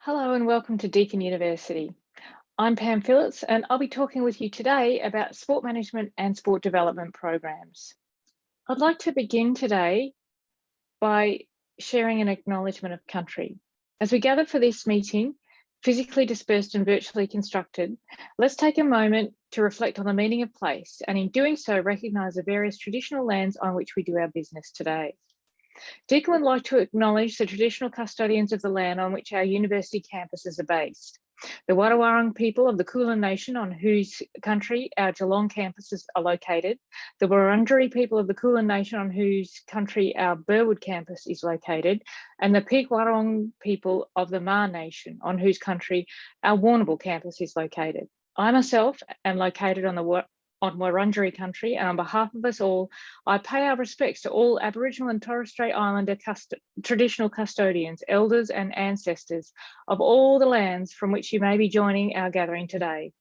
Hello and welcome to Deakin University. I'm Pam Phillips and I'll be talking with you today about sport management and sport development programs. I'd like to begin today by sharing an acknowledgement of country. As we gather for this meeting, physically dispersed and virtually constructed, let's take a moment to reflect on the meaning of place and in doing so recognise the various traditional lands on which we do our business today. Deakin would like to acknowledge the traditional custodians of the land on which our university campuses are based. The Wadawurrung people of the Kulin Nation on whose country our Geelong campuses are located, the Wurundjeri people of the Kulin Nation on whose country our Burwood campus is located, and the Peek-Wurrung people of the Maar Nation on whose country our Warrnambool campus is located. I myself am located on Wurundjeri country, and on behalf of us all, I pay our respects to all Aboriginal and Torres Strait Islander traditional custodians, elders and ancestors of all the lands from which you may be joining our gathering today.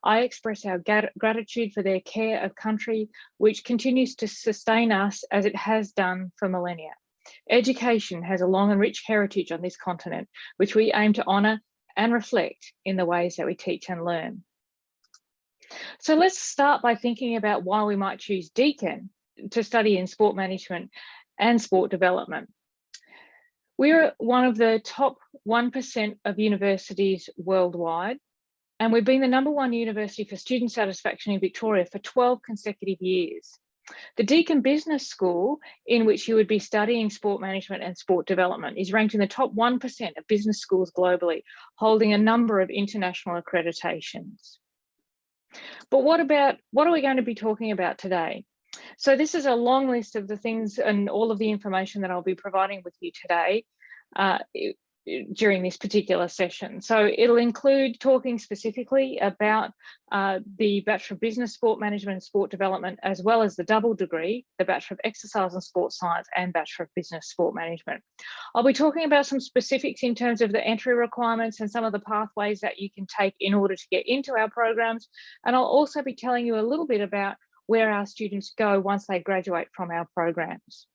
I express our gratitude for their care of country, which continues to sustain us as it has done for millennia. Education has a long and rich heritage on this continent, which we aim to honour and reflect in the ways that we teach and learn. So let's start by thinking about why we might choose Deakin to study in sport management and sport development. We're one of the top 1% of universities worldwide, and we've been the #1 university for student satisfaction in Victoria for 12 consecutive years. The Deakin Business School, in which you would be studying sport management and sport development, is ranked in the top 1% of business schools globally, holding a number of international accreditations. But what are we going to be talking about today? So this is a long list of the things and all of the information that I'll be providing with you today during this particular session. So it'll include talking specifically about the Bachelor of Business Sport Management and Sport Development, as well as the double degree, the Bachelor of Exercise and Sports Science and Bachelor of Business Sport Management. I'll be talking about some specifics in terms of the entry requirements and some of the pathways that you can take in order to get into our programs. And I'll also be telling you a little bit about where our students go once they graduate from our programs.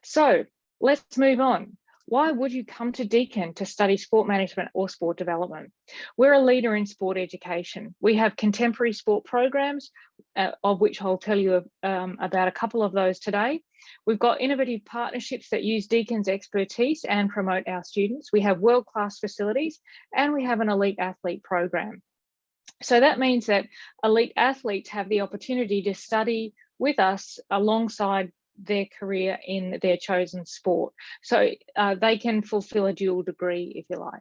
So let's move on. Why would you come to Deakin to study sport management or sport development? We're a leader in sport education. We have contemporary sport programs, of which I'll tell you about a couple of those today. We've got innovative partnerships that use Deakin's expertise and promote our students. We have world-class facilities, and we have an elite athlete program. So that means that elite athletes have the opportunity to study with us alongside their career in their chosen sport. So they can fulfill a dual degree, if you like.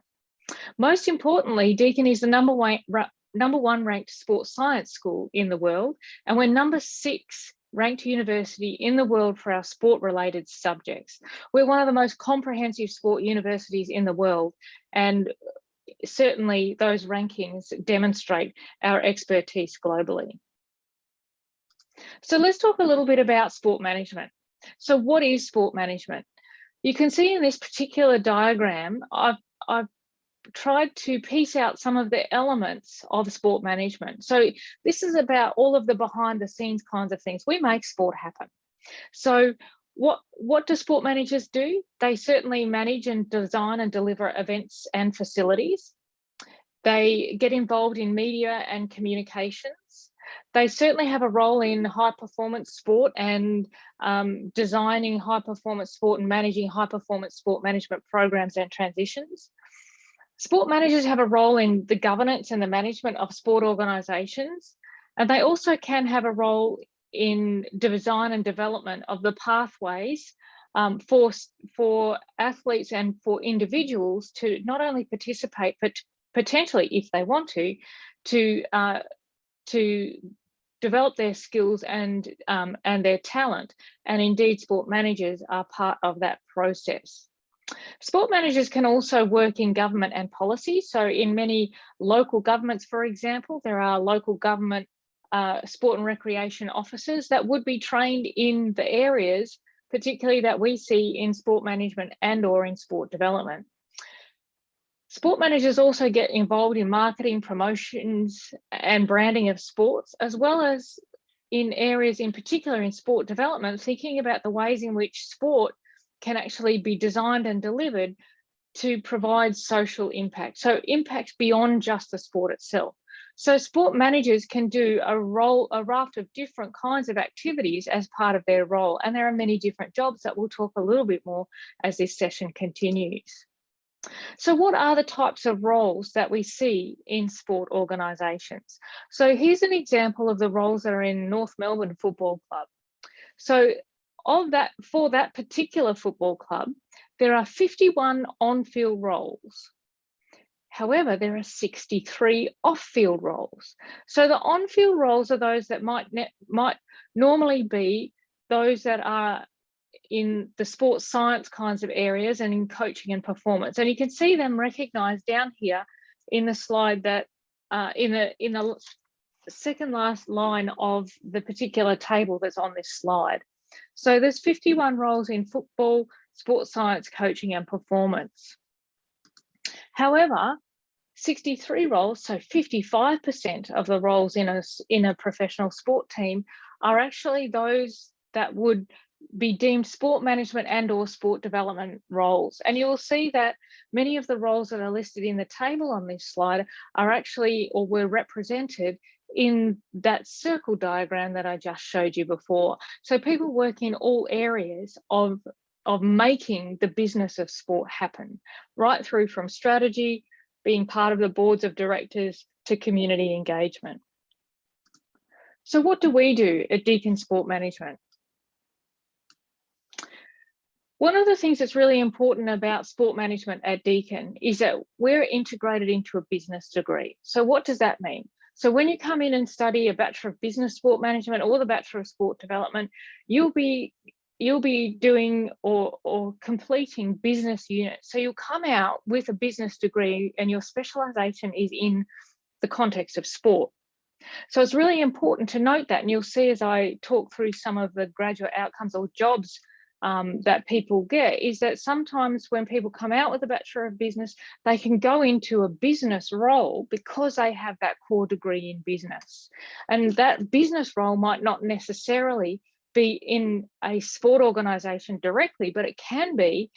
Most importantly, Deakin is the #1 ranked sports science school in the world, and we're #6 ranked university in the world for our sport-related subjects. We're one of the most comprehensive sport universities in the world, and certainly those rankings demonstrate our expertise globally. So let's talk a little bit about sport management. So what is sport management? You can see in this particular diagram, I've tried to piece out some of the elements of sport management. So this is about all of the behind the scenes kinds of things. We make sport happen. So what do sport managers do? They certainly manage and design and deliver events and facilities. They get involved in media and communications. They certainly have a role in high performance sport and designing high performance sport and managing high performance sport management programs and transitions. Sport managers have a role in the governance and the management of sport organisations, and they also can have a role in design and development of the pathways for athletes and for individuals to not only participate, but potentially, if they want to develop their skills and their talent. And indeed, sport managers are part of that process. Sport managers can also work in government and policy. So in many local governments, for example, there are local government sport and recreation officers that would be trained in the areas, particularly that we see in sport management and or in sport development. Sport managers also get involved in marketing, promotions and branding of sports, as well as in areas in particular in sport development, thinking about the ways in which sport can actually be designed and delivered to provide social impact. So impact beyond just the sport itself. So sport managers can do a raft of different kinds of activities as part of their role. And there are many different jobs that we'll talk a little bit more as this session continues. So what are the types of roles that we see in sport organisations? So here's an example of the roles that are in North Melbourne Football Club. So for that particular football club, there are 51 on-field roles. However, there are 63 off-field roles. So the on-field roles are those that might normally be those that are in the sports science kinds of areas and in coaching and performance. And you can see them recognised down here in the slide that in the second last line of the particular table that's on this slide. So there's 51 roles in football, sports science, coaching and performance. However, 63 roles, so 55% of the roles in a professional sport team are actually those that would be deemed sport management and or sport development roles. And you'll see that many of the roles that are listed in the table on this slide are actually or were represented in that circle diagram that I just showed you before. So people work in all areas of making the business of sport happen, right through from strategy, being part of the boards of directors to community engagement. So what do we do at Deakin Sport Management? One of the things that's really important about sport management at Deakin is that we're integrated into a business degree. So what does that mean? So when you come in and study a Bachelor of Business Sport Management or the Bachelor of Sport Development, you'll be doing or completing business units. So you'll come out with a business degree and your specialisation is in the context of sport. So it's really important to note that, and you'll see as I talk through some of the graduate outcomes or jobs that people get, is that sometimes when people come out with a Bachelor of Business, they can go into a business role because they have that core degree in business. And that business role might not necessarily be in a sport organisation directly, but it can be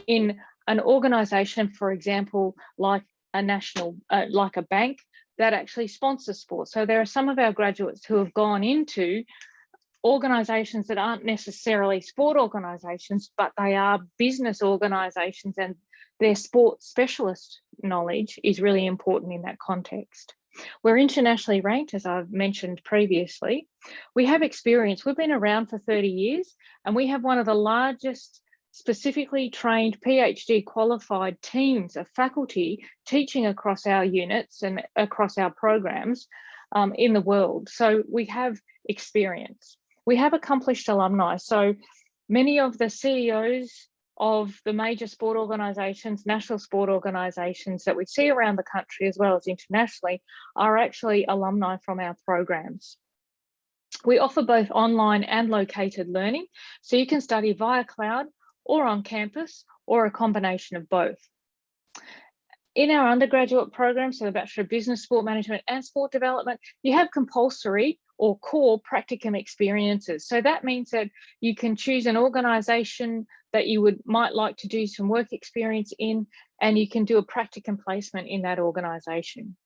in an organisation, for example, like a national, like a bank that actually sponsors sport. So there are some of our graduates who have gone into organisations that aren't necessarily sport organisations, but they are business organisations, and their sport specialist knowledge is really important in that context. We're internationally ranked, as I've mentioned previously. We have experience. We've been around for 30 years, and we have one of the largest specifically trained PhD qualified teams of faculty teaching across our units and across our programs in the world. So we have experience. We have accomplished alumni. So many of the CEOs of the major sport organisations, national sport organisations that we see around the country as well as internationally are actually alumni from our programs. We offer both online and located learning, so you can study via cloud or on campus or a combination of both. In our undergraduate program, so the Bachelor of Business, Sport Management and Sport Development, you have compulsory or core practicum experiences. So that means that you can choose an organisation that you might like to do some work experience in, and you can do a practicum placement in that organisation.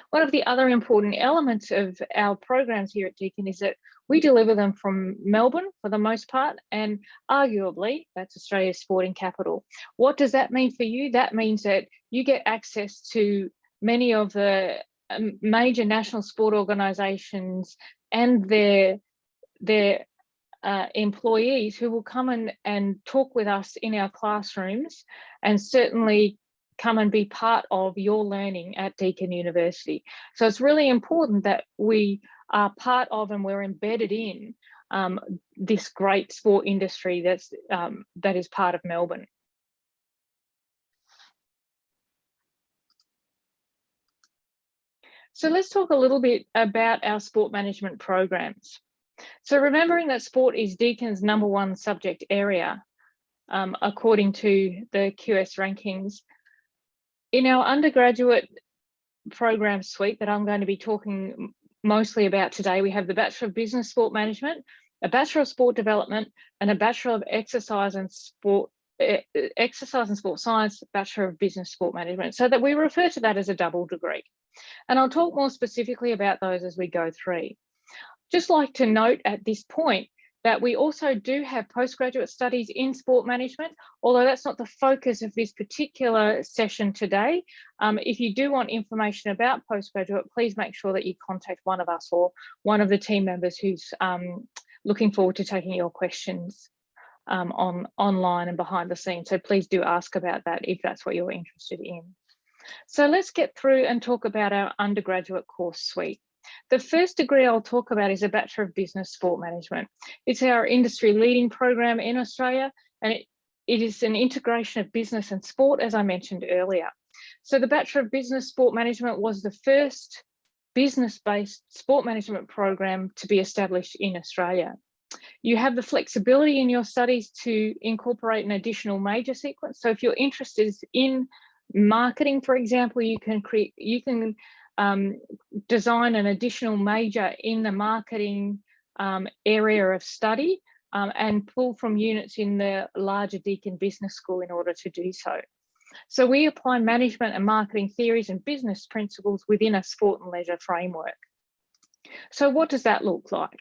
One of the other important elements of our programs here at Deakin is that we deliver them from Melbourne for the most part, and arguably that's Australia's sporting capital. What does that mean for you? That means that you get access to many of the major national sport organisations and their employees who will come and talk with us in our classrooms, and certainly come and be part of your learning at Deakin University. So it's really important that we are part of and we're embedded in this great sport industry that is part of Melbourne. So let's talk a little bit about our sport management programs. So remembering that sport is Deakin's #1 subject area, according to the QS rankings. In our undergraduate program suite that I'm going to be talking mostly about today, we have the Bachelor of Business Sport Management, a Bachelor of Sport Development, and a Bachelor of Exercise and Sport Exercise and Sport Science, Bachelor of Business Sport Management, so that we refer to that as a double degree. And I'll talk more specifically about those as we go through. Just like to note at this point that we also do have postgraduate studies in sport management, although that's not the focus of this particular session today. If you do want information about postgraduate, please make sure that you contact one of us or one of the team members who's looking forward to taking your questions online and behind the scenes. So please do ask about that if that's what you're interested in. So let's get through and talk about our undergraduate course suite. The first degree I'll talk about is a Bachelor of Business Sport Management. It's our industry leading program in Australia, and it is an integration of business and sport, as I mentioned earlier. So the Bachelor of Business Sport Management was the first business-based sport management program to be established in Australia. You have the flexibility in your studies to incorporate an additional major sequence. So if you're interested in marketing, for example, you can design an additional major in the marketing area of study and pull from units in the larger Deakin Business School in order to do so. So we apply management and marketing theories and business principles within a sport and leisure framework. So what does that look like?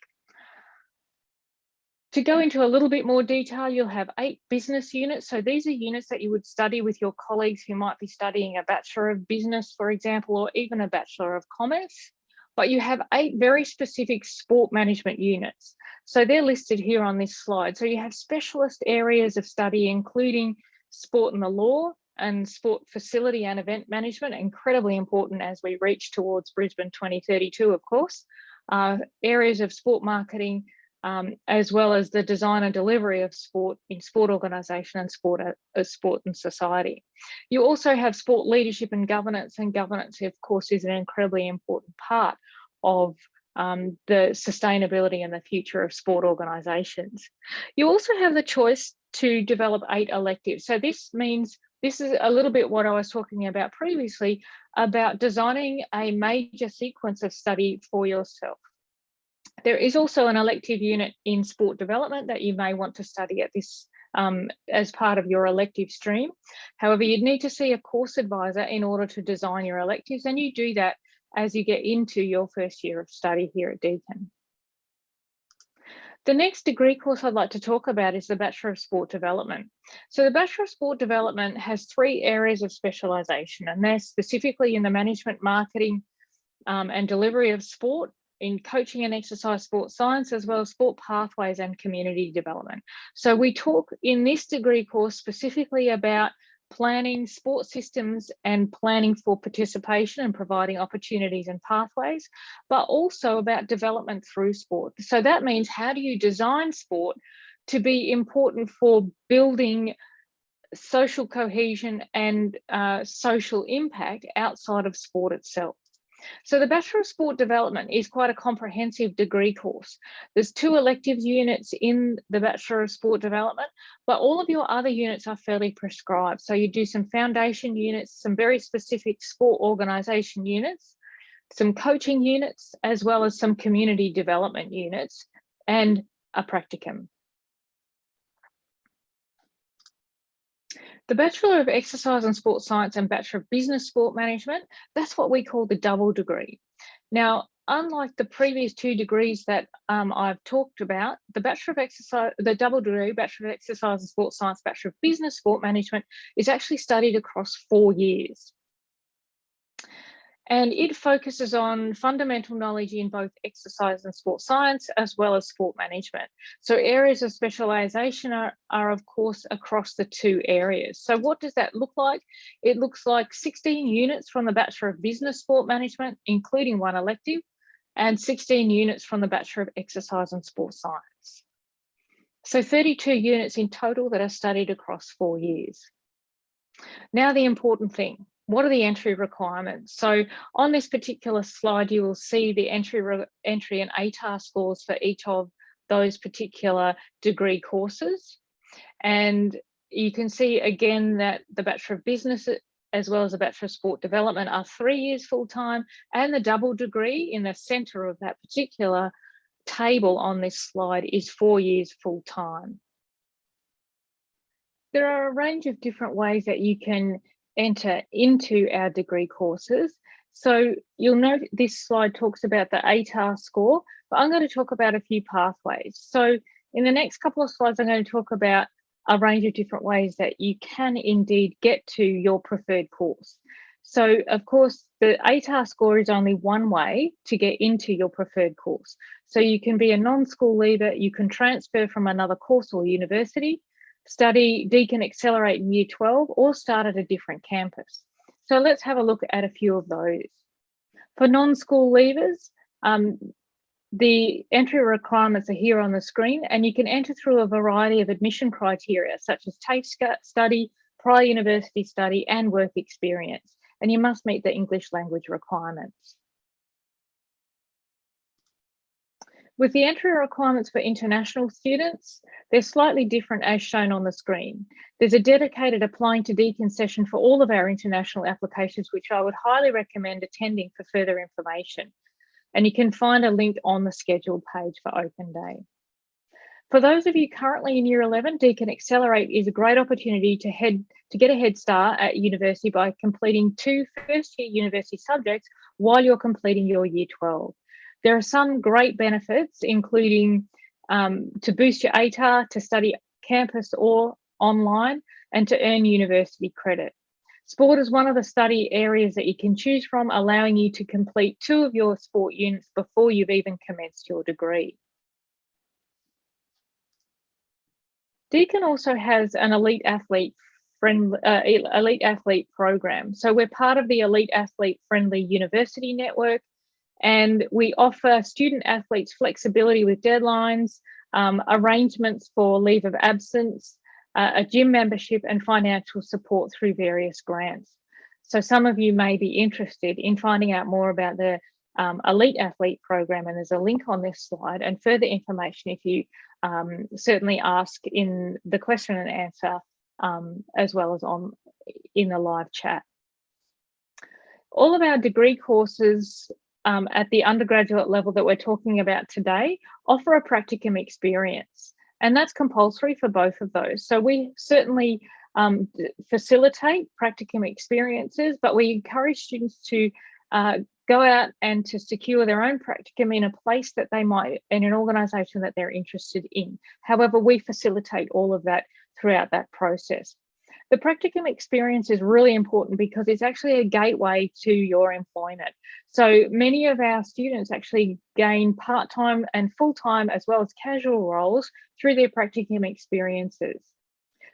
To go into a little bit more detail, you'll have 8 business units. So these are units that you would study with your colleagues who might be studying a Bachelor of Business, for example, or even a Bachelor of Commerce. But you have 8 very specific sport management units. So they're listed here on this slide. So you have specialist areas of study, including sport and the law and sport facility and event management, incredibly important as we reach towards Brisbane 2032, of course. Areas of sport marketing, as well as the design and delivery of sport in sport organisation and sport and society. You also have sport leadership and governance of course is an incredibly important part of the sustainability and the future of sport organisations. You also have the choice to develop 8 electives. So this means, this is a little bit what I was talking about previously, about designing a major sequence of study for yourself. There is also an elective unit in sport development that you may want to study at this as part of your elective stream. However, you'd need to see a course advisor in order to design your electives, and you do that as you get into your first year of study here at Deakin. The next degree course I'd like to talk about is the Bachelor of Sport Development. So the Bachelor of Sport Development has 3 areas of specialisation, and they're specifically in the management, marketing and delivery of sport, in coaching and exercise sport science, as well as sport pathways and community development. So we talk in this degree course specifically about planning sport systems and planning for participation and providing opportunities and pathways, but also about development through sport. So that means, how do you design sport to be important for building social cohesion and social impact outside of sport itself? So the Bachelor of Sport Development is quite a comprehensive degree course. There's 2 elective units in the Bachelor of Sport Development, but all of your other units are fairly prescribed. So you do some foundation units, some very specific sport organisation units, some coaching units, as well as some community development units and a practicum. The Bachelor of Exercise and Sport Science and Bachelor of Business Sport Management, that's what we call the double degree. Now, unlike the previous 2 degrees that I've talked about, the double degree, Bachelor of Exercise and Sport Science, Bachelor of Business Sport Management, is actually studied across 4 years. And it focuses on fundamental knowledge in both exercise and sport science, as well as sport management. So areas of specialisation are of course across the 2 areas. So what does that look like? It looks like 16 units from the Bachelor of Business Sport Management, including 1 elective, and 16 units from the Bachelor of Exercise and Sport Science. So 32 units in total that are studied across 4 years. Now the important thing. What are the entry requirements? So on this particular slide, you will see the entry and ATAR scores for each of those particular degree courses. And you can see again that the Bachelor of Business as well as the Bachelor of Sport Development are 3 years full-time, and the double degree in the centre of that particular table on this slide is 4 years full-time. There are a range of different ways that you can enter into our degree courses. So you'll note this slide talks about the ATAR score, but I'm going to talk about a few pathways. So in the next couple of slides, I'm going to talk about a range of different ways that you can indeed get to your preferred course. So of course, the ATAR score is only one way to get into your preferred course. So you can be a non-school leaver, you can transfer from another course or university, study Deakin Accelerate in Year 12, or start at a different campus. So let's have a look at a few of those. For non-school leavers, the entry requirements are here on the screen, and you can enter through a variety of admission criteria, such as TAFE study, prior university study, and work experience. And you must meet the English language requirements. With the entry requirements for international students, they're slightly different as shown on the screen. There's a dedicated applying to Deakin session for all of our international applications, which I would highly recommend attending for further information. And you can find a link on the scheduled page for Open Day. For those of you currently in Year 11, Deakin Accelerate is a great opportunity to get a head start at university by completing 2 first-year university subjects while you're completing your Year 12. There are some great benefits, including to boost your ATAR, to study campus or online, and to earn university credit. Sport is one of the study areas that you can choose from, allowing you to complete 2 of your sport units before you've even commenced your degree. Deakin also has an elite athlete program. So we're part of the Elite Athlete Friendly University Network, and we offer student athletes flexibility with deadlines, arrangements for leave of absence, a gym membership, and financial support through various grants. So some of you may be interested in finding out more about the Elite Athlete program, and there's a link on this slide, and further information if you certainly ask in the question and answer, as well as in the live chat. All of our degree courses at the undergraduate level that we're talking about today offer a practicum experience, and that's compulsory for both of those. So we certainly facilitate practicum experiences, but we encourage students to go out and to secure their own practicum in a place that they might, in an organisation that they're interested in. However, we facilitate all of that throughout that process. The practicum experience is really important because it's actually a gateway to your employment. So many of our students actually gain part-time and full-time as well as casual roles through their practicum experiences.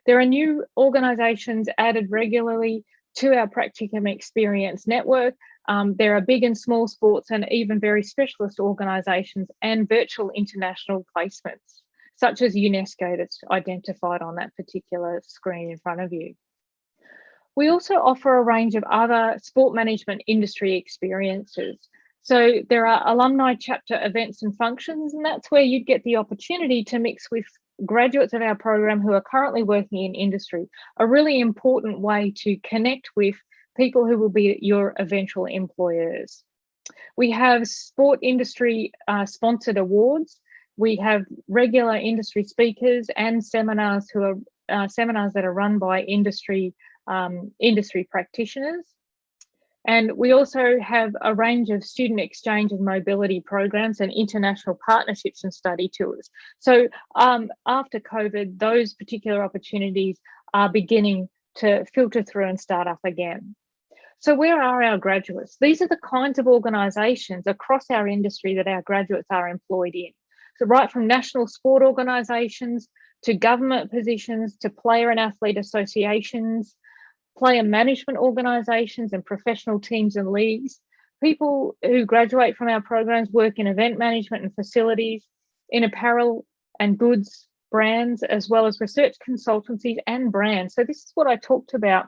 There are new organisations added regularly to our practicum experience network. There are big and small sports and even very specialist organisations and virtual international placements, such as UNESCO that's identified on that particular screen in front of you. We also offer a range of other sport management industry experiences. So there are alumni chapter events and functions, and that's where you'd get the opportunity to mix with graduates of our program who are currently working in industry, a really important way to connect with people who will be your eventual employers. We have sport industry sponsored awards. We have regular industry speakers and seminars seminars that are run by industry practitioners. And we also have a range of student exchange and mobility programs and international partnerships and study tours. So after COVID, those particular opportunities are beginning to filter through and start up again. So where are our graduates? These are the kinds of organisations across our industry that our graduates are employed in. So right from national sport organisations to government positions to player and athlete associations, player management organisations and professional teams and leagues. People who graduate from our programs work in event management and facilities, in apparel and goods brands, as well as research consultancies and brands. So this is what I talked about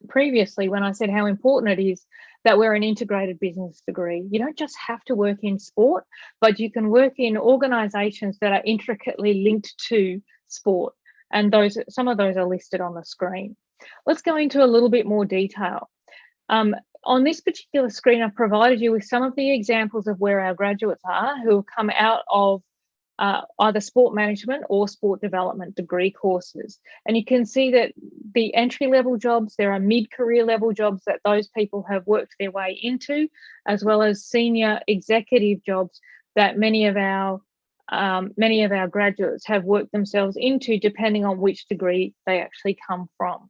previously when I said how important it is that we're an integrated business degree. You don't just have to work in sport, but you can work in organisations that are intricately linked to sport. And some of those are listed on the screen. Let's go into a little bit more detail. On this particular screen, I've provided you with some of the examples of where our graduates are who have come out of either sport management or sport development degree courses. And you can see that the entry-level jobs, there are mid-career level jobs that those people have worked their way into, as well as senior executive jobs that many of our graduates have worked themselves into, depending on which degree they actually come from.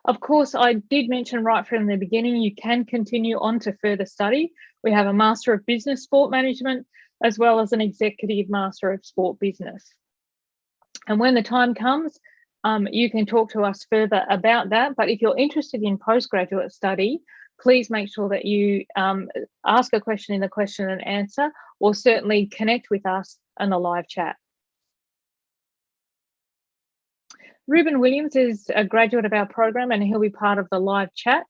Of course, I did mention right from the beginning, you can continue on to further study. We have a Master of Business Sport Management, as well as an Executive Master of Sport Business. And when the time comes, you can talk to us further about that. But if you're interested in postgraduate study, please make sure that you ask a question in the question and answer, or certainly connect with us in the live chat. Ruben Williams is a graduate of our program and he'll be part of the live chat.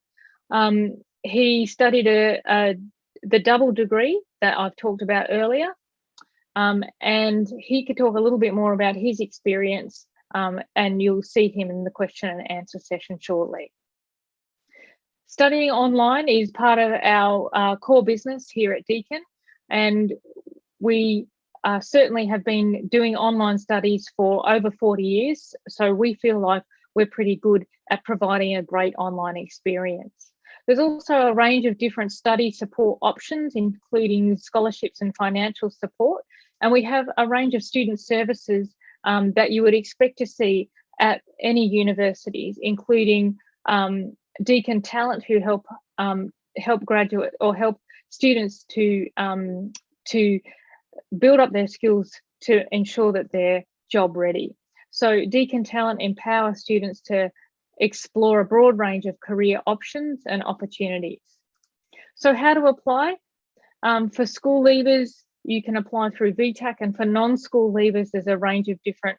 He studied the double degree that I've talked about earlier, and he could talk a little bit more about his experience, and you'll see him in the question and answer session shortly. Studying online is part of our core business here at Deakin, and we certainly have been doing online studies for over 40 years, so we feel like we're pretty good at providing a great online experience. There's also a range of different study support options, including scholarships and financial support, and we have a range of student services that you would expect to see at any universities, including Deakin Talent, who help graduate or help students to build up their skills to ensure that they're job ready. So Deakin Talent empowers students to explore a broad range of career options and opportunities. So how to apply? For school leavers, you can apply through VTAC, and for non-school leavers, there's a range of different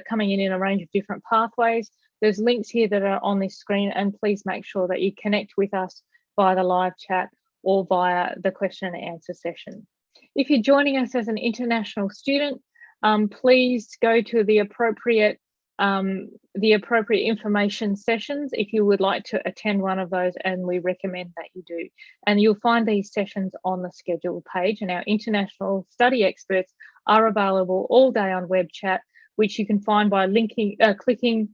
coming in a range of different pathways. There's links here that are on this screen, and please make sure that you connect with us via the live chat or via the question and answer session. If you're joining us as an international student, please go to the appropriate information sessions if you would like to attend one of those, and we recommend that you do. And you'll find these sessions on the schedule page, and our international study experts are available all day on web chat, which you can find by clicking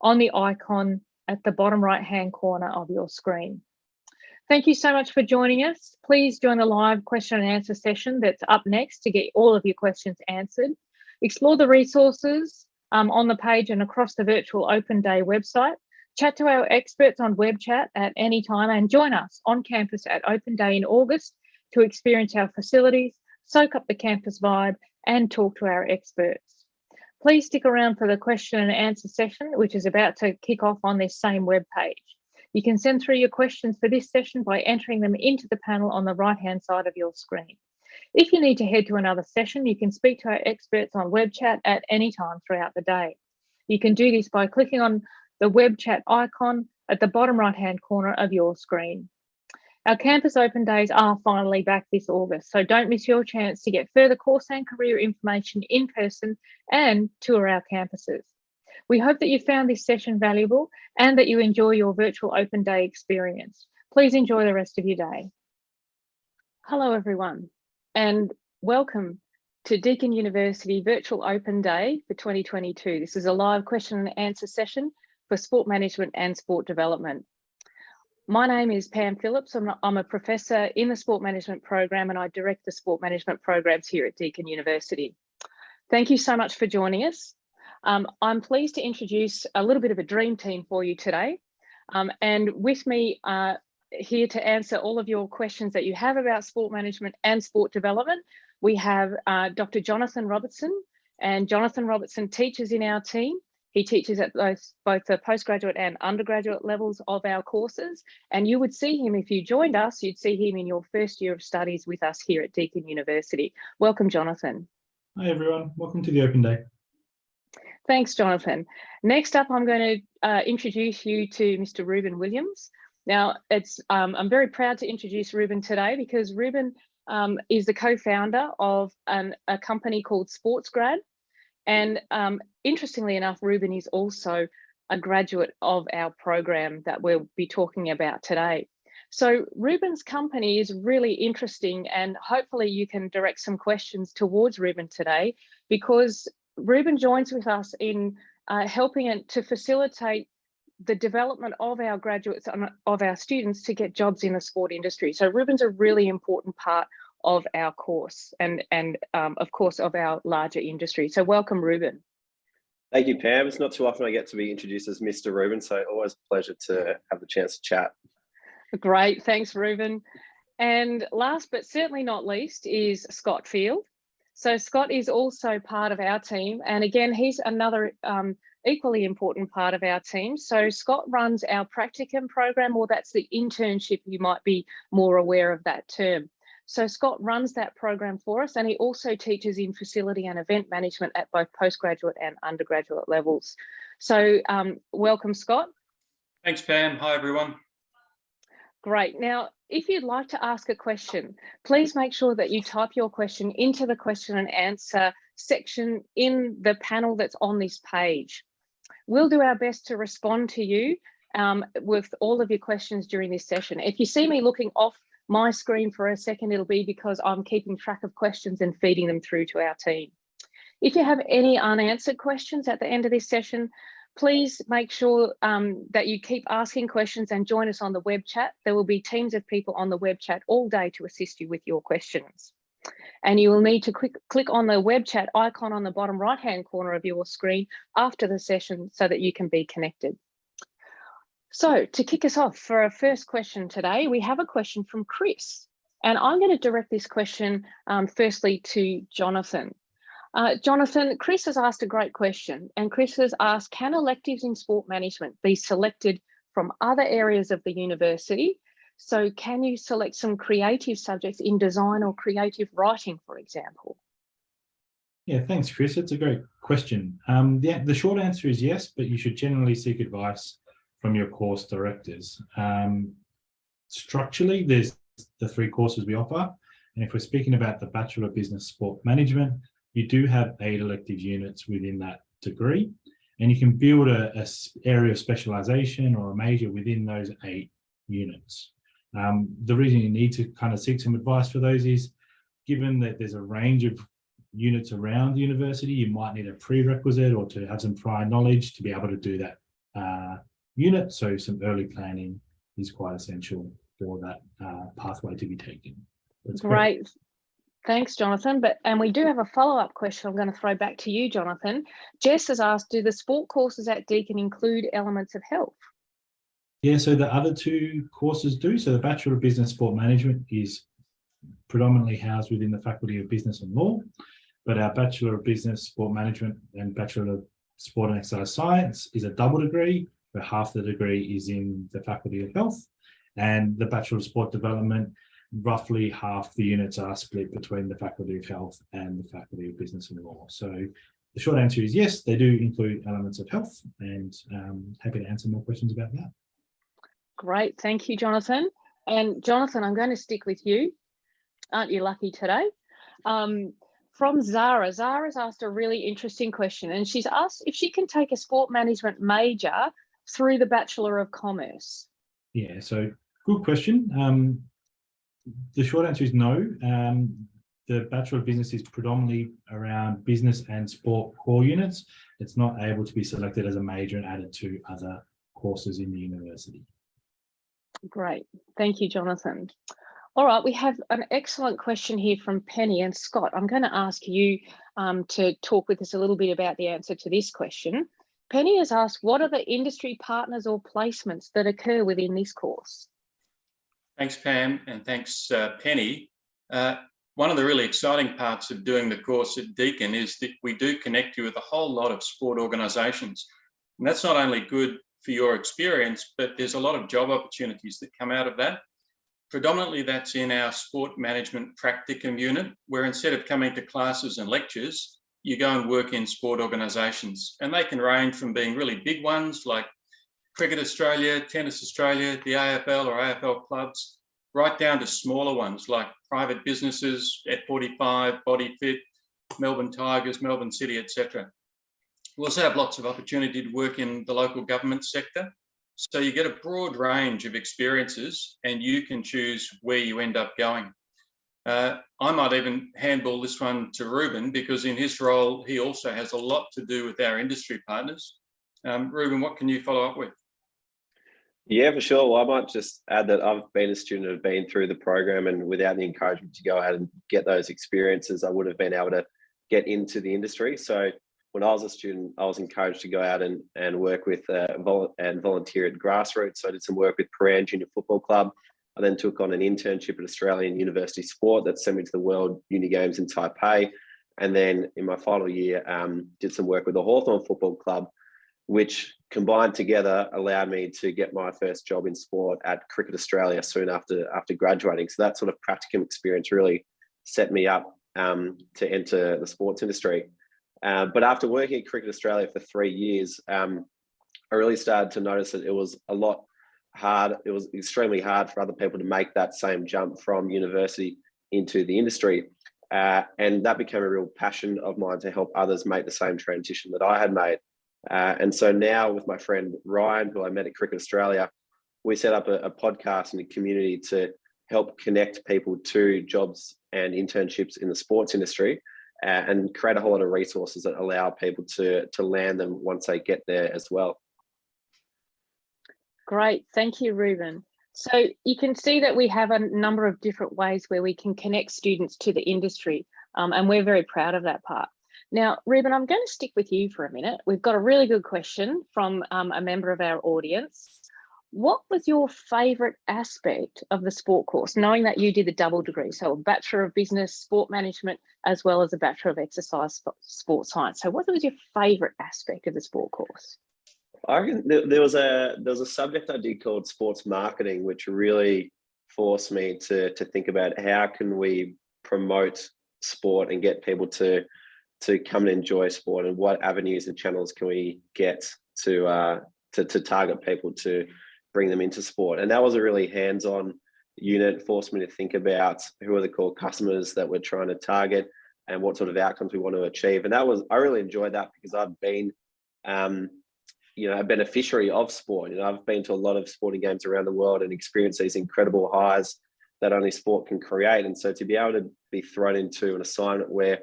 on the icon at the bottom right-hand corner of your screen. Thank you so much for joining us. Please join the live question and answer session that's up next to get all of your questions answered. Explore the resources on the page and across the virtual Open Day website. Chat to our experts on web chat at any time, and join us on campus at Open Day in August to experience our facilities, soak up the campus vibe, and talk to our experts. Please stick around for the question and answer session, which is about to kick off on this same web page. You can send through your questions for this session by entering them into the panel on the right-hand side of your screen. If you need to head to another session, you can speak to our experts on web chat at any time throughout the day. You can do this by clicking on the web chat icon at the bottom right-hand corner of your screen. Our campus open days are finally back this August, so don't miss your chance to get further course and career information in person and tour our campuses. We hope that you found this session valuable and that you enjoy your virtual open day experience. Please enjoy the rest of your day. Hello everyone, and welcome to Deakin University Virtual Open Day for 2022. This is a live question and answer session for sport management and sport development. My name is Pam Phillips. I'm a professor in the sport management program, and I direct the sport management programs here at Deakin University. Thank you so much for joining us. I'm pleased to introduce a little bit of a dream team for you today. And with me here to answer all of your questions that you have about sport management and sport development, we have Dr. Jonathan Robertson, and Jonathan Robertson teaches in our team. He teaches at both the postgraduate and undergraduate levels of our courses, and you would see him if you joined us, you'd see him in your first year of studies with us here at Deakin University. Welcome, Jonathan. Hi everyone, welcome to the Open Day. Thanks, Jonathan. Next up, I'm going to introduce you to Mr. Ruben Williams. Now, I'm very proud to introduce Ruben today because Ruben is the co-founder of a company called SportsGrad. And interestingly enough, Ruben is also a graduate of our program that we'll be talking about today. So Ruben's company is really interesting, and hopefully you can direct some questions towards Ruben today, because Ruben joins with us in helping to facilitate the development of our graduates and of our students to get jobs in the sport industry. So Ruben's a really important part of our course and of course of our larger industry. So welcome, Ruben. Thank you, Pam. It's not too often I get to be introduced as Mr. Ruben, so always a pleasure to have the chance to chat. Great, thanks, Ruben. And last but certainly not least is Scott Field. So Scott is also part of our team, and again, he's another equally important part of our team. So Scott runs our practicum program, or that's the internship. You might be more aware of that term. So Scott runs that program for us, and he also teaches in facility and event management at both postgraduate and undergraduate levels. So welcome, Scott. Thanks, Pam. Hi, everyone. Great. Now, if you'd like to ask a question, please make sure that you type your question into the question and answer section in the panel that's on this page. We'll do our best to respond to you with all of your questions during this session. If you see me looking off my screen for a second, it'll be because I'm keeping track of questions and feeding them through to our team. If you have any unanswered questions at the end of this session, please make sure that you keep asking questions and join us on the web chat. There will be teams of people on the web chat all day to assist you with your questions. And you will need to click on the web chat icon on the bottom right-hand corner of your screen after the session so that you can be connected. So to kick us off for our first question today, we have a question from Chris. And I'm going to direct this question firstly to Jonathan. Jonathan, Chris has asked a great question, and Chris has asked, can electives in sport management be selected from other areas of the university? So can you select some creative subjects in design or creative writing, for example? Yeah, thanks, Chris. It's a great question. The short answer is yes, but you should generally seek advice from your course directors. Structurally, there's the 3 courses we offer. And if we're speaking about the Bachelor of Business Sport Management, you do have 8 elective units within that degree, and you can build a area of specialization or a major within those 8 units. The reason you need to kind of seek some advice for those is, given that there's a range of units around the university, you might need a prerequisite or to have some prior knowledge to be able to do that unit. So some early planning is quite essential for that pathway to be taken. That's great. Thanks, Jonathan. And we do have a follow-up question I'm going to throw back to you, Jonathan. Jess has asked, do the sport courses at Deakin include elements of health? Yeah, so the other 2 courses do. So the Bachelor of Business Sport Management is predominantly housed within the Faculty of Business and Law, but our Bachelor of Business Sport Management and Bachelor of Sport and Exercise Science is a double degree, where half the degree is in the Faculty of Health, and the Bachelor of Sport Development, roughly half the units are split between the Faculty of Health and the Faculty of Business and Law. So the short answer is yes, they do include elements of health, and happy to answer more questions about that. Great, thank you, Jonathan. And Jonathan, I'm going to stick with you. Aren't you lucky today? From Zara. Zara's asked a really interesting question, and she's asked if she can take a sport management major through the Bachelor of Commerce. Yeah, so good question. The short answer is no. The Bachelor of Business is predominantly around business and sport core units. It's not able to be selected as a major and added to other courses in the university. Great. Thank you, Jonathan. All right, we have an excellent question here from Penny. And Scott, I'm going to ask you to talk with us a little bit about the answer to this question. Penny has asked, what are the industry partners or placements that occur within this course? Thanks, Pam, and thanks, Penny. One of the really exciting parts of doing the course at Deakin is that we do connect you with a whole lot of sport organisations. And that's not only good for your experience, but there's a lot of job opportunities that come out of that. Predominantly, that's in our sport management practicum unit, where instead of coming to classes and lectures, you go and work in sport organisations. And they can range from being really big ones like Cricket Australia, Tennis Australia, the AFL or AFL clubs, right down to smaller ones like private businesses, F45, BodyFit, Melbourne Tigers, Melbourne City, etc. We also have lots of opportunity to work in the local government sector. So you get a broad range of experiences and you can choose where you end up going. I might even handball this one to Ruben, because in his role, he also has a lot to do with our industry partners. Ruben, what can you follow up with? Yeah, for sure. Well, I might just add that I've been a student and been through the program, and without the encouragement to go out and get those experiences, I would have been able to get into the industry. So when I was a student, I was encouraged to go out and work with and volunteer at grassroots. So I did some work with Prahran Junior Football Club. I then took on an internship at Australian University Sport that sent me to the World Uni Games in Taipei. And then in my final year, did some work with the Hawthorn Football Club, which combined together allowed me to get my first job in sport at Cricket Australia soon after graduating. So that sort of practicum experience really set me up to enter the sports industry. But after working at Cricket Australia for 3 years, I really started to notice that it was a lot hard. It was extremely hard for other people to make that same jump from university into the industry. And that became a real passion of mine to help others make the same transition that I had made. And so now with my friend Ryan, who I met at Cricket Australia, we set up a podcast and a community to help connect people to jobs and internships in the sports industry, and create a whole lot of resources that allow people to land them once they get there as well. Great, thank you, Ruben. So you can see that we have a number of different ways where we can connect students to the industry, and we're very proud of that part. Now, Ruben, I'm going to stick with you for a minute. We've got a really good question from a member of our audience. What was your favourite aspect of the sport course, knowing that you did the double degree, so a Bachelor of Business Sport Management as well as a Bachelor of Exercise Sport Science? So what was your favourite aspect of the sport course? I reckon there was a subject I did called sports marketing, which really forced me to think about how can we promote sport and get people to come and enjoy sport, and what avenues and channels can we get to target people to bring them into sport. And that was a really hands-on unit. It forced me to think about who are the core customers that we're trying to target and what sort of outcomes we want to achieve. And I really enjoyed that because I've been a beneficiary of sport. I've been to a lot of sporting games around the world and experienced these incredible highs that only sport can create. And so to be able to be thrown into an assignment where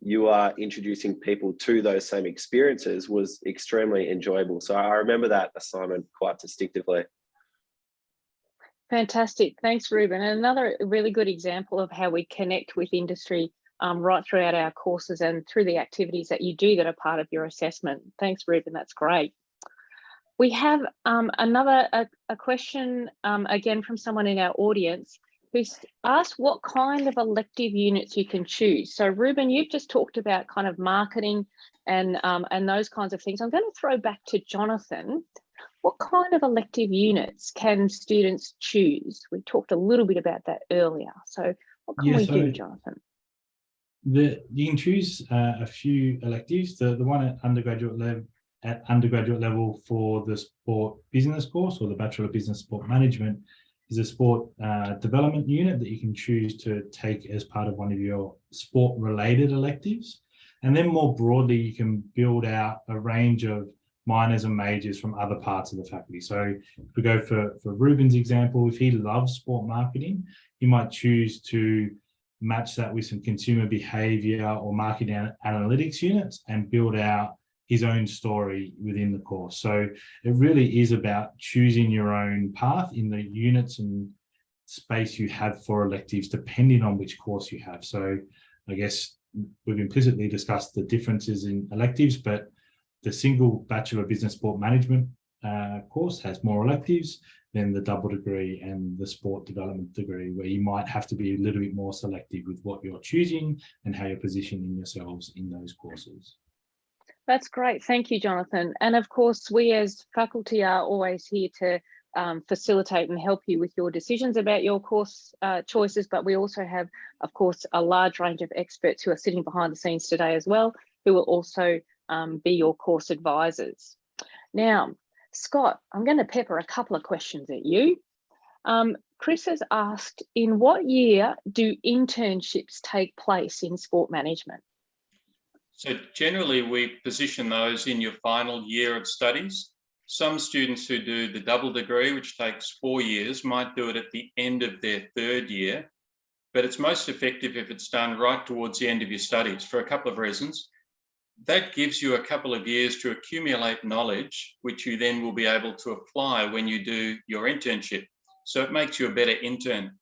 you are introducing people to those same experiences was extremely enjoyable. So I remember that assignment quite distinctively. Fantastic. Thanks, Ruben. And another really good example of how we connect with industry right throughout our courses and through the activities that you do that are part of your assessment. Thanks, Ruben. That's great. We have a question again from someone in our audience who's asked what kind of elective units you can choose. So Ruben, you've just talked about kind of marketing and those kinds of things. I'm going to throw back to Jonathan. What kind of elective units can students choose? We talked a little bit about that earlier. So what can we do, Jonathan? You can choose a few electives. The one at undergraduate level for the sport business course, or the Bachelor of Business Sport Management, is a sport development unit that you can choose to take as part of one of your sport-related electives. And then more broadly, you can build out a range of minors and majors from other parts of the faculty. So if we go for Ruben's example, if he loves sport marketing, he might choose to match that with some consumer behavior or marketing analytics units and build out his own story within the course. So it really is about choosing your own path in the units and space you have for electives, depending on which course you have. So I guess we've implicitly discussed the differences in electives, but the single Bachelor of Business Sport Management course has more electives than the double degree and the sport development degree, where you might have to be a little bit more selective with what you're choosing and how you're positioning yourselves in those courses. That's great. Thank you, Jonathan. And of course, we as faculty are always here to facilitate and help you with your decisions about your course choices, but we also have, of course, a large range of experts who are sitting behind the scenes today as well, who will also be your course advisors. Now, Scott, I'm going to pepper a couple of questions at you. Chris has asked, in what year do internships take place in sport management? So generally we position those in your final year of studies. Some students who do the double degree, which takes 4 years, might do it at the end of their 3rd year, but it's most effective if it's done right towards the end of your studies for a couple of reasons. That gives you a couple of years to accumulate knowledge, which you then will be able to apply when you do your internship. So it makes you a better intern.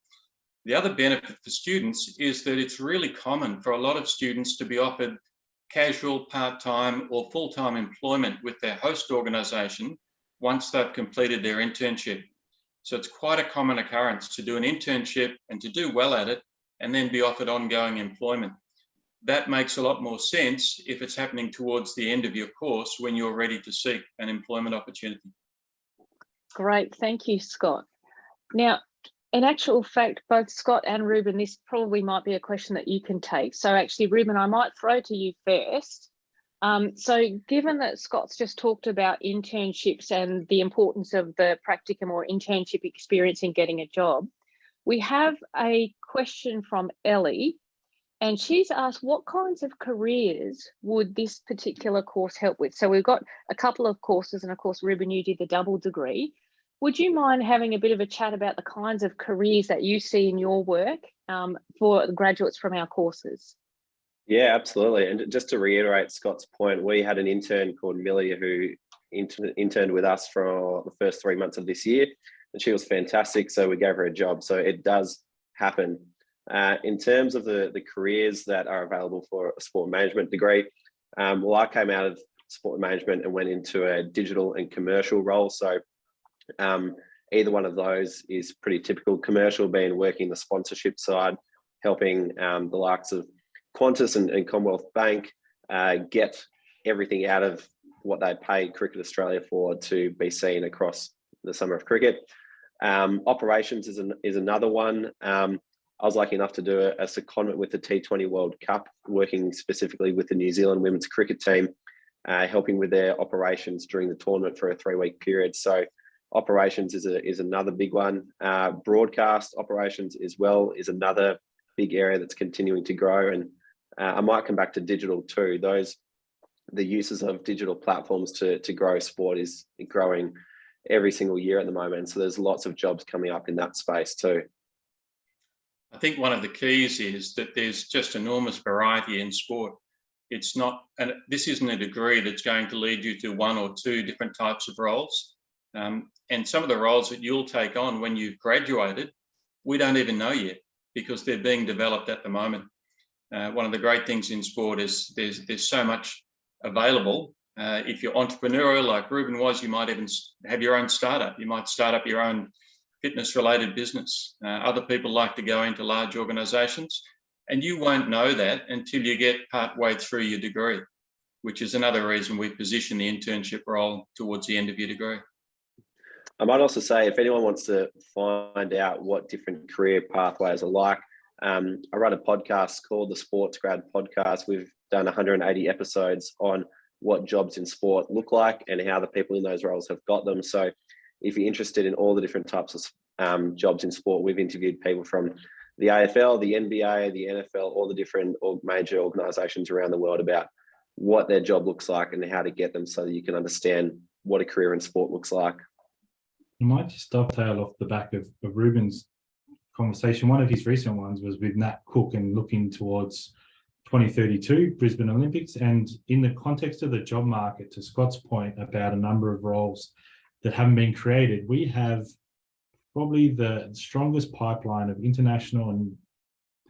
The other benefit for students is that it's really common for a lot of students to be offered casual, part-time or full-time employment with their host organisation once they've completed their internship. So it's quite a common occurrence to do an internship and to do well at it and then be offered ongoing employment. That makes a lot more sense if it's happening towards the end of your course when you're ready to seek an employment opportunity. Great, thank you, Scott. Now, in actual fact, both Scott and Ruben, this probably might be a question that you can take. So actually, Ruben, I might throw to you first. So given that Scott's just talked about internships and the importance of the practicum or internship experience in getting a job, we have a question from Ellie, and she's asked what kinds of careers would this particular course help with? So we've got a couple of courses, and of course, Ruben, you did the double degree. Would you mind having a bit of a chat about the kinds of careers that you see in your work for the graduates from our courses? Yeah, absolutely. And just to reiterate Scott's point, we had an intern called Millie who interned with us for the first 3 months of this year, and she was fantastic. So we gave her a job. So it does happen. In terms of the careers that are available for a sport management degree, well, I came out of sport management and went into a digital and commercial role. So either one of those is pretty typical. Commercial being working the sponsorship side, helping the likes of Qantas and Commonwealth Bank get everything out of what they pay Cricket Australia for to be seen across the summer of cricket. Operations is another one. I was lucky enough to do a secondment with the T20 World Cup, working specifically with the New Zealand women's cricket team, helping with their operations during the tournament for a 3-week period. So operations is another big one. Broadcast operations as well is another big area that's continuing to grow. And I might come back to digital too. The uses of digital platforms to grow sport is growing every single year at the moment. So there's lots of jobs coming up in that space too. I think one of the keys is that there's just enormous variety in sport. It's not, and this isn't a degree that's going to lead you to 1 or 2 different types of roles. And some of the roles that you'll take on when you've graduated, we don't even know yet because they're being developed at the moment. One of the great things in sport is there's so much available. If you're entrepreneurial like Ruben was, you might even have your own startup. You might start up your own fitness-related business. Other people like to go into large organisations, and you won't know that until you get partway through your degree, which is another reason we position the internship role towards the end of your degree. I might also say, if anyone wants to find out what different career pathways are like, I run a podcast called the Sports Grad Podcast. We've done 180 episodes on what jobs in sport look like and how the people in those roles have got them. So if you're interested in all the different types of jobs in sport, we've interviewed people from the AFL, the NBA, the NFL, all the different major organisations around the world about what their job looks like and how to get them so that you can understand what a career in sport looks like. I might just dovetail off the back of Ruben's conversation. One of his recent ones was with Nat Cook and looking towards 2032 Brisbane Olympics. And in the context of the job market, to Scott's point about a number of roles that haven't been created, we have probably the strongest pipeline of international and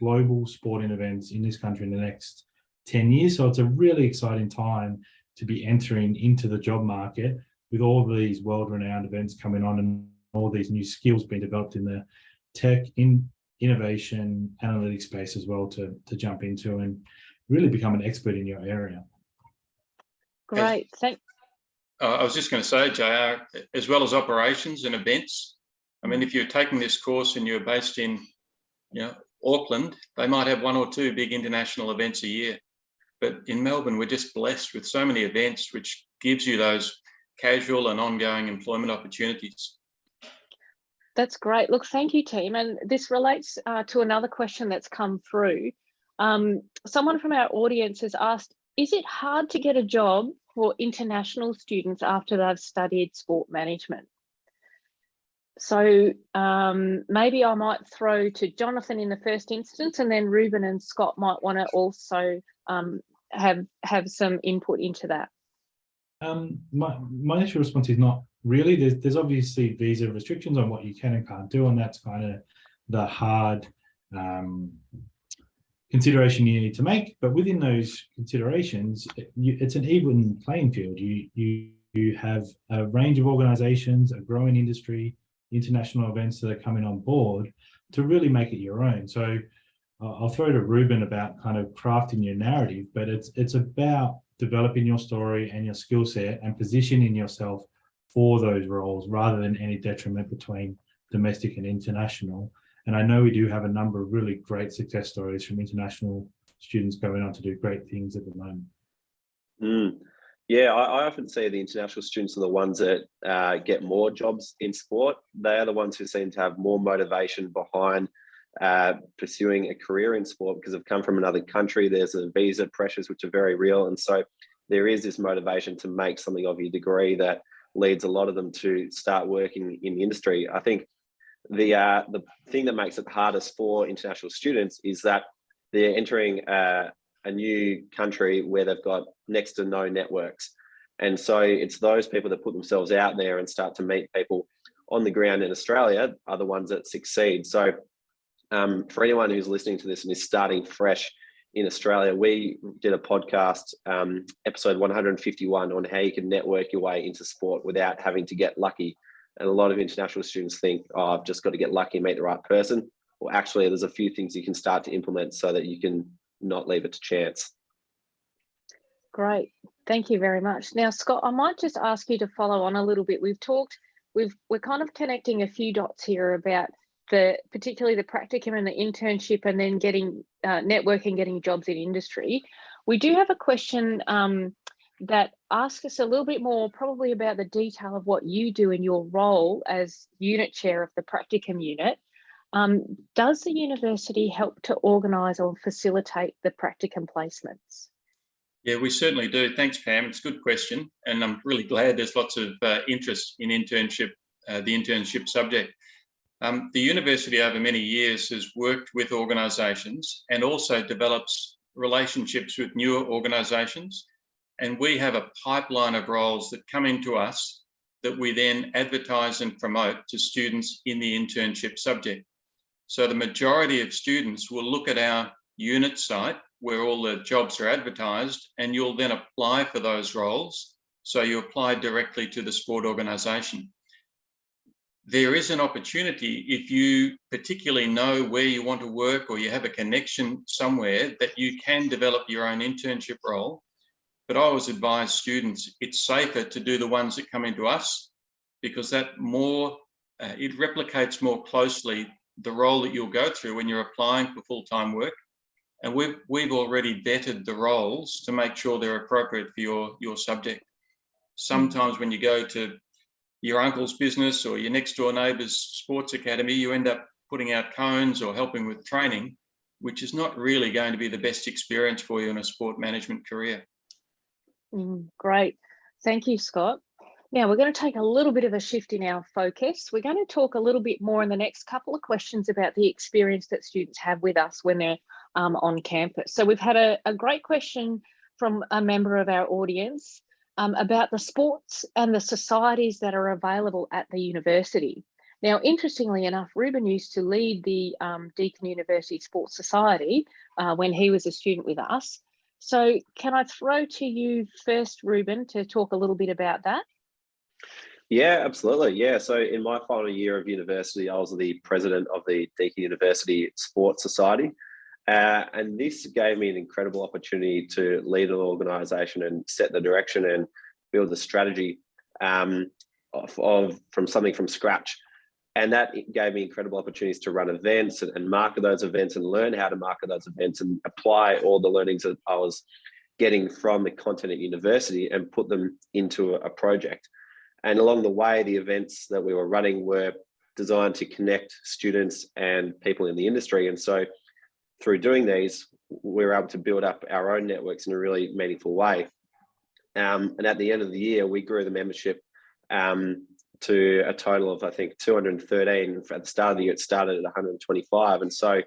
global sporting events in this country in the next 10 years. So it's a really exciting time to be entering into the job market with all these world-renowned events coming on and all these new skills being developed in the tech, innovation, analytics space as well to jump into and really become an expert in your area. Great, thanks. I was just going to say, JR, as well as operations and events, I mean, if you're taking this course and you're based in, Auckland, they might have 1 or 2 big international events a year. But in Melbourne, we're just blessed with so many events, which gives you those casual and ongoing employment opportunities. That's great. Look, thank you, team. And this relates to another question that's come through. Someone from our audience has asked, is it hard to get a job for international students after they've studied sport management? So maybe I might throw to Jonathan in the first instance, and then Ruben and Scott might want to also have some input into that. My initial response is not really. There's obviously visa restrictions on what you can and can't do, and that's kind of the hard consideration you need to make. But within those considerations, it's an even playing field. You have a range of organisations, a growing industry, international events that are coming on board to really make it your own. So I'll throw to Ruben about kind of crafting your narrative, but it's about developing your story and your skill set and positioning yourself for those roles rather than any detriment between domestic and international. And I know we do have a number of really great success stories from international students going on to do great things at the moment. Yeah, I often see the international students are the ones that get more jobs in sport. They are the ones who seem to have more motivation behind pursuing a career in sport because they've come from another country. There's a visa pressures which are very real, and so there is this motivation to make something of your degree that leads a lot of them to start working in the industry. I think the thing that makes it hardest for international students is that they're entering a new country where they've got next to no networks. And so it's those people that put themselves out there and start to meet people on the ground in Australia are the ones that succeed. So for anyone who's listening to this and is starting fresh in Australia, we did a podcast, episode 151, on how you can network your way into sport without having to get lucky. And a lot of international students think, oh, I've just got to get lucky and meet the right person. Well, actually, there's a few things you can start to implement so that you can not leave it to chance. Great, thank you very much. Now, Scott, I might just ask you to follow on a little bit. We're kind of connecting a few dots here about particularly the practicum and the internship, and then getting networking, getting jobs in industry. We do have a question that asks us a little bit more probably about the detail of what you do in your role as unit chair of the practicum unit. Does the university help to organise or facilitate the practicum placements? Yeah, we certainly do. Thanks, Pam. It's a good question. And I'm really glad there's lots of interest in internship, the internship subject. The university over many years has worked with organisations and also develops relationships with newer organisations. And we have a pipeline of roles that come into us that we then advertise and promote to students in the internship subject. So the majority of students will look at our unit site where all the jobs are advertised, and you'll then apply for those roles. So you apply directly to the sport organisation. There is an opportunity, if you particularly know where you want to work or you have a connection somewhere, that you can develop your own internship role. But I always advise students, it's safer to do the ones that come into us, because that it replicates more closely the role that you'll go through when you're applying for full-time work. And we've already vetted the roles to make sure they're appropriate for your subject. Sometimes when you go to your uncle's business or your next door neighbour's sports academy, you end up putting out cones or helping with training, which is not really going to be the best experience for you in a sport management career. Great. Thank you, Scott. Now we're going to take a little bit of a shift in our focus. We're going to talk a little bit more in the next couple of questions about the experience that students have with us when they're on campus. So we've had a great question from a member of our audience about the sports and the societies that are available at the university. Now, interestingly enough, Ruben used to lead the Deakin University Sports Society when he was a student with us. So can I throw to you first, Ruben, to talk a little bit about that? Yeah, absolutely. Yeah. So in my final year of university, I was the president of the Deakin University Sports Society. And this gave me an incredible opportunity to lead an organisation and set the direction and build the strategy from something from scratch. And that gave me incredible opportunities to run events and market those events and learn how to market those events and apply all the learnings that I was getting from the content at university and put them into a project. And along the way, the events that we were running were designed to connect students and people in the industry. And so through doing these, we were able to build up our own networks in a really meaningful way. And at the end of the year, we grew the membership to a total of, I think, 213. At the start of the year, it started at 125. And so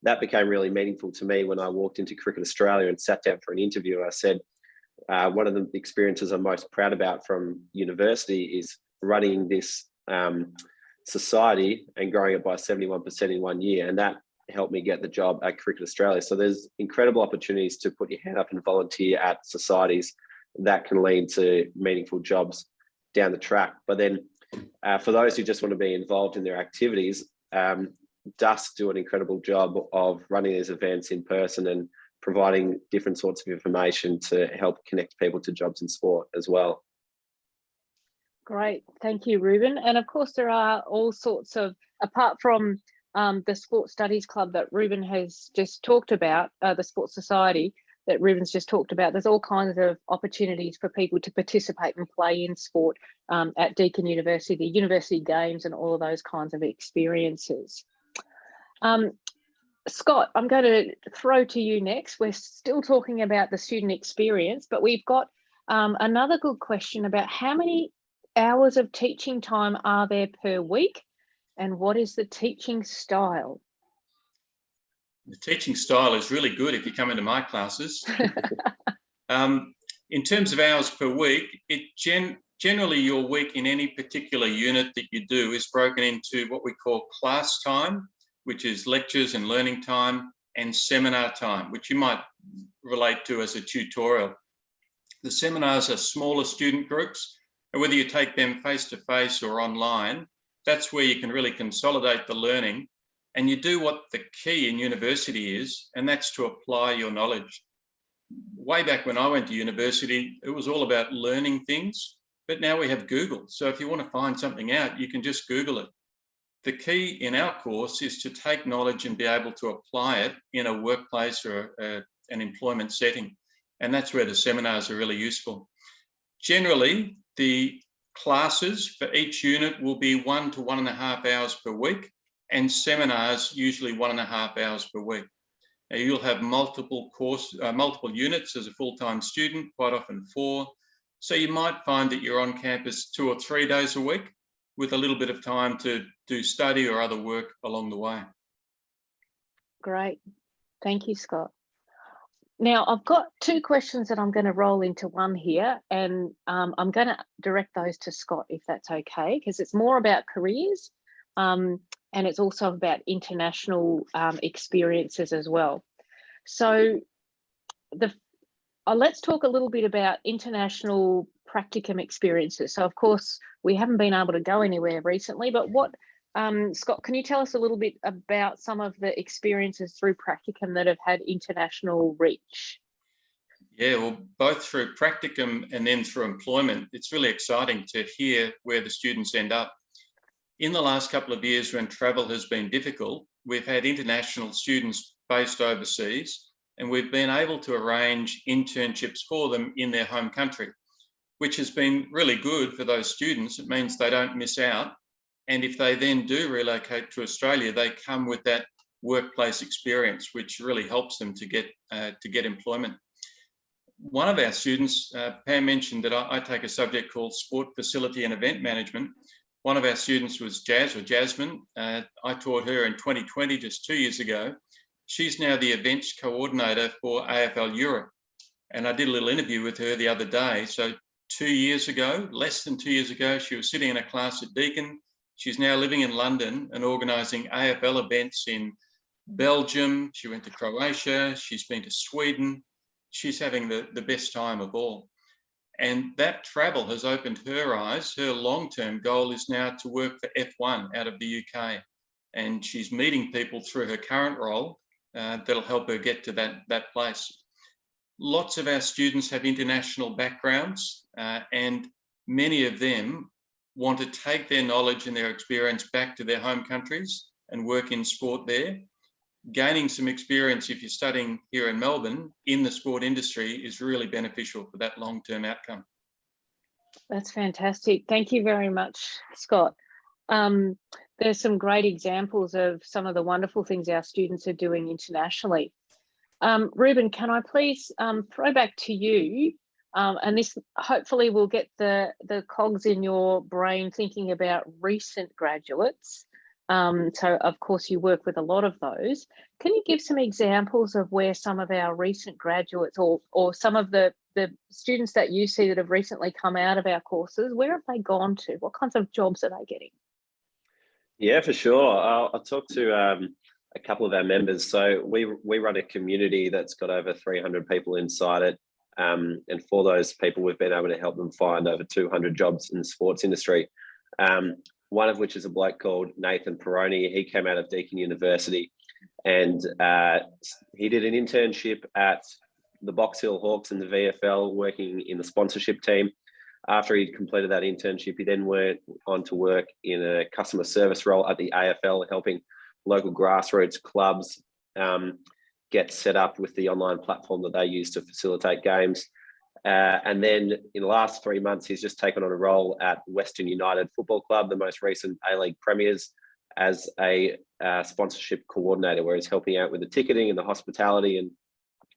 that became really meaningful to me when I walked into Cricket Australia and sat down for an interview. And I said, one of the experiences I'm most proud about from university is running this society and growing it by 71% in 1 year. And that helped me get the job at Cricket Australia. So there's incredible opportunities to put your hand up and volunteer at societies that can lead to meaningful jobs down the track. But then for those who just want to be involved in their activities, DUS do an incredible job of running these events in person and providing different sorts of information to help connect people to jobs in sport as well. Great, thank you, Ruben. And of course, there are all sorts of, apart from the Sport Studies Club that Ruben has just talked about, the Sports Society that Ruben's just talked about, there's all kinds of opportunities for people to participate and play in sport at Deakin University, university games and all of those kinds of experiences. Scott, I'm going to throw to you next. We're still talking about the student experience, but we've got another good question about how many hours of teaching time are there per week and what is the teaching style? The teaching style is really good if you come into my classes. In terms of hours per week, generally your week in any particular unit that you do is broken into what we call class time, which is lectures and learning time, and seminar time, which you might relate to as a tutorial. The seminars are smaller student groups, and whether you take them face-to-face or online, that's where you can really consolidate the learning. And you do what the key in university is, and that's to apply your knowledge. Way back when I went to university, it was all about learning things, but now we have Google. So if you want to find something out, you can just Google it. The key in our course is to take knowledge and be able to apply it in a workplace or an employment setting. And that's where the seminars are really useful. Generally, the classes for each unit will be 1 to 1.5 hours per week, and seminars usually 1.5 hours per week. Now, you'll have multiple units as a full-time student, quite often 4. So you might find that you're on campus 2 or 3 days a week with a little bit of time to do study or other work along the way. Great, thank you, Scott. Now, I've got 2 questions that I'm going to roll into one here, and I'm going to direct those to Scott, if that's okay, because it's more about careers and it's also about international experiences as well. So let's talk a little bit about international practicum experiences. So, of course, we haven't been able to go anywhere recently, but Scott, can you tell us a little bit about some of the experiences through practicum that have had international reach? Yeah, well, both through practicum and then through employment, it's really exciting to hear where the students end up. In the last couple of years, when travel has been difficult, we've had international students based overseas, and we've been able to arrange internships for them in their home country, which has been really good for those students. It means they don't miss out. And if they then do relocate to Australia, they come with that workplace experience, which really helps them to get employment. One of our students, Pam mentioned that I take a subject called Sport Facility and Event Management. One of our students was Jasmine. I taught her in 2020, just 2 years ago. She's now the events coordinator for AFL Europe. And I did a little interview with her the other day. So 2 years ago, less than 2 years ago, she was sitting in a class at Deakin. She's now living in London and organising AFL events in Belgium. She went to Croatia. She's been to Sweden. She's having the best time of all. And that travel has opened her eyes. Her long-term goal is now to work for F1 out of the UK. And she's meeting people through her current role that'll help her get to that place. Lots of our students have international backgrounds and many of them want to take their knowledge and their experience back to their home countries and work in sport there. Gaining some experience if you're studying here in Melbourne in the sport industry is really beneficial for that long-term outcome. That's fantastic. Thank you very much, Scott. There's some great examples of some of the wonderful things our students are doing internationally. Ruben, can I please throw back to you? And this hopefully will get the cogs in your brain thinking about recent graduates. So of course you work with a lot of those. Can you give some examples of where some of our recent graduates or some of the students that you see that have recently come out of our courses, where have they gone to? What kinds of jobs are they getting? Yeah, for sure. I'll talk to a couple of our members. So we run a community that's got over 300 people inside it. And for those people, we've been able to help them find over 200 jobs in the sports industry. One of which is a bloke called Nathan Peroni. He came out of Deakin University and he did an internship at the Box Hill Hawks in the VFL, working in the sponsorship team. After he'd completed that internship, he then went on to work in a customer service role at the AFL, helping local grassroots clubs get set up with the online platform that they use to facilitate games. And then in the last 3 months, he's just taken on a role at Western United Football Club, the most recent A-League premiers, as a sponsorship coordinator, where he's helping out with the ticketing and the hospitality and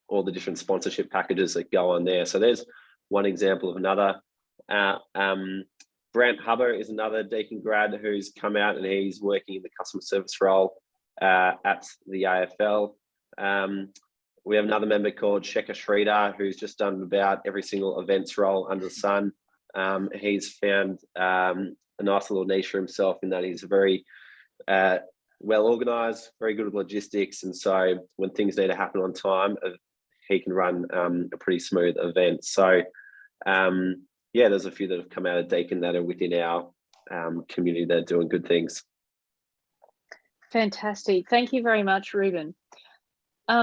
all the different sponsorship packages that go on there. So there's one example of another. Brent Hubber is another Deakin grad who's come out and he's working in the customer service role at the AFL. We have another member called Shekhar Sridhar, who's just done about every single events role under the sun. He's found a nice little niche for himself in that he's very well organised, very good with logistics. And so when things need to happen on time, he can run a pretty smooth event. So yeah, there's a few that have come out of Deakin that are within our community that are doing good things. Fantastic. Thank you very much, Ruben.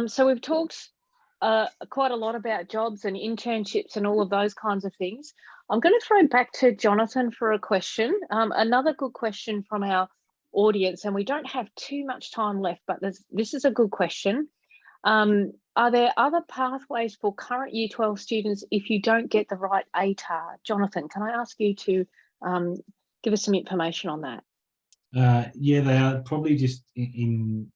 So we've talked quite a lot about jobs and internships and all of those kinds of things. I'm going to throw back to Jonathan for a question. Another good question from our audience, and we don't have too much time left, but this is a good question. Are there other pathways for current Year 12 students if you don't get the right ATAR? Jonathan, can I ask you to give us some information on that? Yeah, they are probably just in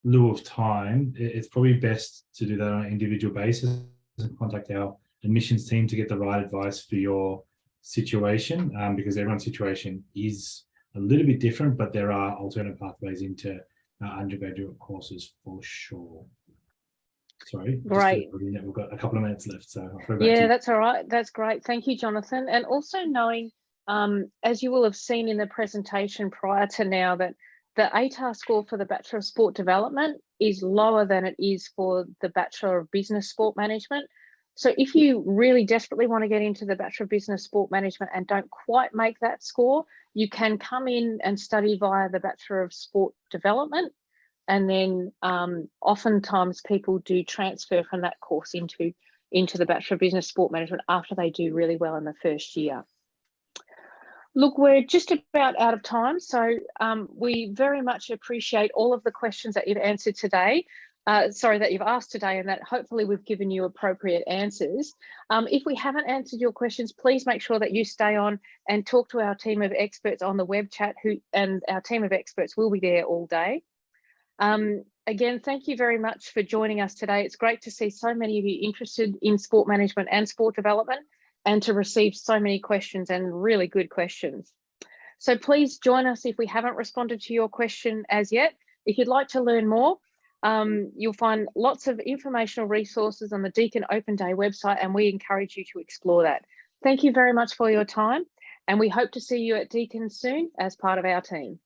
lieu of time. It's probably best to do that on an individual basis and contact our admissions team to get the right advice for your situation, because everyone's situation is a little bit different, but there are alternate pathways into undergraduate courses for sure. Sorry. Great. We've got a couple of minutes left, so I'll throw back to Yeah, you. that's all right. That's great. Thank you, Jonathan. And also knowing, as you will have seen in the presentation prior to now, that the ATAR score for the Bachelor of Sport Development is lower than it is for the Bachelor of Business Sport Management. So if you really desperately want to get into the Bachelor of Business Sport Management and don't quite make that score, you can come in and study via the Bachelor of Sport Development. And then oftentimes people do transfer from that course into the Bachelor of Business Sport Management after they do really well in the first year. Look, we're just about out of time, so we very much appreciate all of the questions that you've answered today. That you've asked today, and that hopefully we've given you appropriate answers. If we haven't answered your questions, please make sure that you stay on and talk to our team of experts on the web chat, and our team of experts will be there all day. Again, thank you very much for joining us today. It's great to see so many of you interested in sport management and sport development, and to receive so many questions, and really good questions. So please join us if we haven't responded to your question as yet. If you'd like to learn more, you'll find lots of informational resources on the Deakin Open Day website, and we encourage you to explore that. Thank you very much for your time, and we hope to see you at Deakin soon as part of our team.